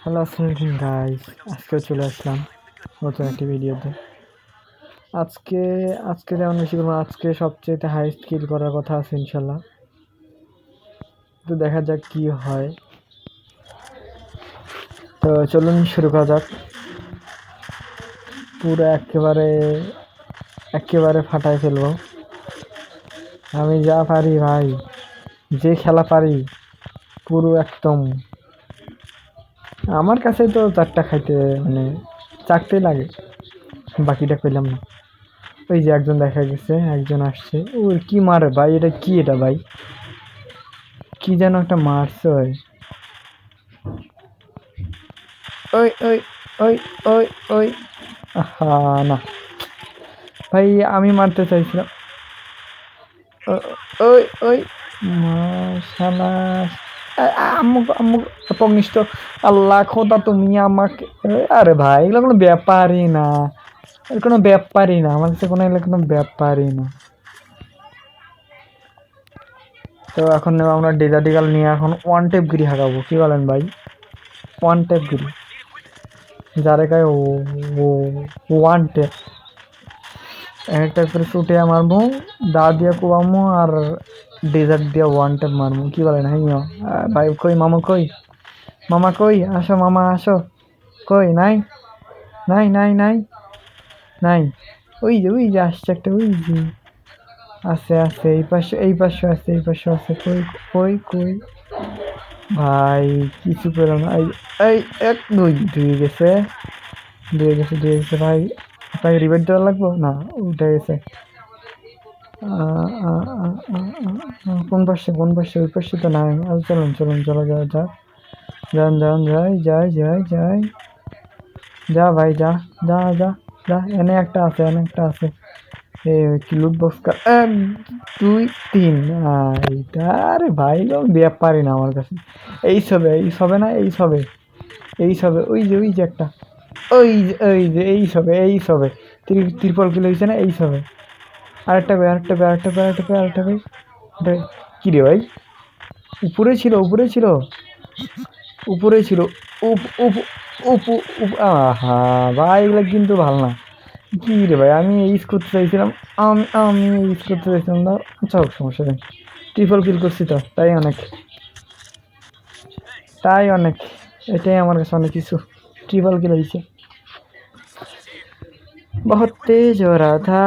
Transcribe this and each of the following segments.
Hello আসসালামু আলাইকুম guys, আজকে চলে আসলাম নতুন একটি ভিডিওতে। আজকে আজকে যেমন বেশি করবো, আজকে সবচেয়ে হাইস্ট কিল করার কথা আছে ইনশাল্লাহ। তো দেখা যাক কি হয়। তো চলুন শুরু করা যাক। পুরো একেবারে একেবারে ফাটায় ফেলবো। আমি যা পারি ভাই, যে খেলা পারি পুরো একদম। আমার কাছে তো চারটা খাইতে মানে চারটেই লাগে, বাকিটা কইলাম না। ওই যে একজন দেখা গেছে, একজন আসছে। ওর কি মারে ভাই, এটা কি, এটা ভাই কি যেন একটা মারছে। ওই ওই ওই ওই ওই ওই আহা, না ভাই, আমি মারতে চাইছিলাম। ওই ওই শালা, আম্মু আম্মু পগ্নিষ্ঠ। আল্লাহ খোদা, তুমি আমাকে আরে ভাই, এগুলো কোনো ব্যাপারই না, এর কোনো ব্যাপারই না, আমার কাছে কোনো এগুলো কোনো ব্যাপারই না। তো এখন আমরা ডেজার্টিকাল নিয়ে এখন ওয়ান টেপ গিরি হাঁকাবো, কি বলেন ভাই? ওয়ান টেপ গিরি যারে কায় ও ও ওয়ান টেপ একটা করে শুটে মারবো, দা দিয়ে কোবামো আর ডেজার্ট দিয়ে ওয়ান টেপ মারবো, কি বলেন? হ্যাঁ ভাই, কই মামা, কই মামা, কই আসো মামা আসো। কই নাই নাই নাই নাই নাই, ওই যে আসছে একটা, ওই যে আছে আছে, এই পাশে এই পাশে আছে, এই পাশে আছে। কই কই কই ভাই, কিছু পেলাম না। এই এই এক দুই দুই গেছে, দুই গেছে ভাই। ভাই রিভাইভ দেওয়া লাগবো না, উঠে গেছে। কোন পাশে কোন পাশে? ওই পাশে তো নাই। চলুন চলুন, চলো যাওয়া যাক। যান যান, যাই যাই যাই যাই, যা ভাই যা যা যা যা। এনে একটা আছে, এনে একটা আছে। কি লুট বক্স, এক দুই তিন। এইটা আরে ভাই, ব্যাপারই না আমার কাছে। এই সবে না, এই সবে ওই যে একটা, এই সবে ত্রিপল কিলো হয়েছে না, এই সবে। আরেকটা ভাই, আরেকটা ভাই, আরেকটা ভাই, আরেকটা ভাই, আরেকটা ভাই। কি রে ভাই, উপরে ছিল, উপরে ছিল, উপরে ছিল। উপ উপ উপ উপ আহা ভাই, এগুলো কিন্তু ভালো না। কি রে ভাই, আমি ইউজ করতে চাইছিলাম, আমি আমি ইউজ করতে চাইছিলাম না। আচ্ছা হোক, সমস্যা নেই। ট্রিপল কিল করছি তো, তাই অনেক, তাই অনেক। এটাই আমার কাছে অনেক কিছু। ट्रिपल किल হয়েছে, बहुत तेज हो रहा था,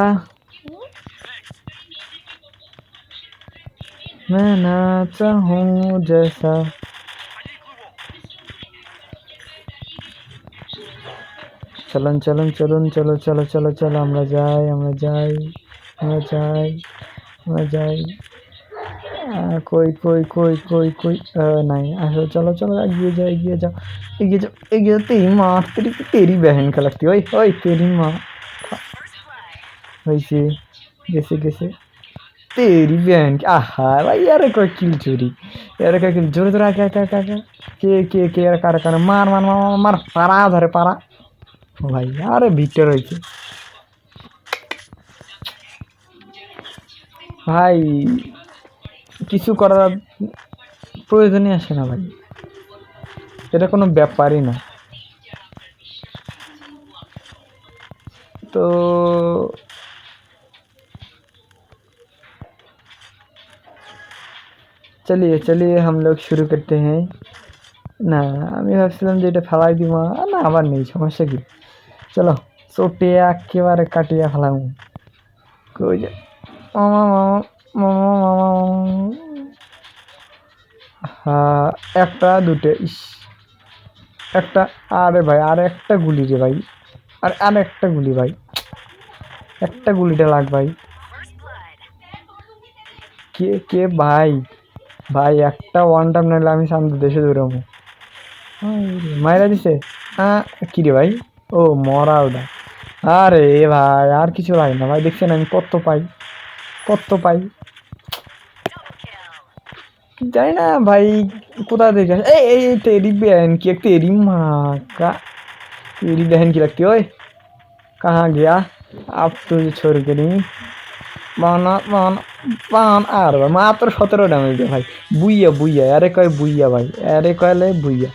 मैं नाचा हूँ जैसा। চলুন চলুন চলুন, চলো চলো চলো চলো, আমরা যাই আমরা যাই আমরা যাই আমরা যাই। কই কই কই কই কই নাই, আসো চলো চলো, এগিয়ে যাও এগিয়ে যাও এগিয়ে যাও এগিয়ে যাও। तेरी माँ, तेरी बहन का लगती है। ओए ओए तेरी माँ হয়েছে, গেছে গেছে। तेरी बहन की आहा भाई, यार कोई किल चोरी, यार कोई किल जोरे जोरे आके आके आके आके। के यार कार कार मार मार मार मार मार, पारा धरे पारा ভাই। আরে ভিক্টর হয়েছে ভাই, কিছু করার প্রয়োজনই আসে না ভাই, এটা কোনো ব্যাপারই না। तो चलिए चलिए हम लोग शुरू करते हैं। না, আমি ভাবছিলাম যে এটা ফেলাই দিব, না আবার নেই, সমস্যা কি। চলো চোটে একেবারে কাটিয়ে ফেলাম। কই যে মামা মামা মামা মামা, হ্যাঁ একটা দুটো, ইস একটা। আরে ভাই আর একটা গুলি রে ভাই, আর আর একটা গুলি ভাই, একটা গুলিটা লাগ ভাই। কে কে ভাই, ভাই একটা ওয়ান টাইম নাইলে আমি সামনে দেশে দৌড়াবো। মাইরা দিছে। কি রে ভাই, ও মরা ওটা। আরে ভাই আর কিছু লাগে না ভাই, দেখছেন আমি কত পাই, কত পাই জানি না ভাই। কোথা থেকে এই तेरी बहन की, तेरी माँ का, तेरी बहन की लगती है। ओए कहाँ गया, अब तुझे छोड़ के नहीं। বানা বানা বান আর মাত্র 17 ড্যামেজ দে ভাই। বুইয়া বুইয়া, আরে কয় বুইয়া ভাই, আরে কয়লে বুইয়া।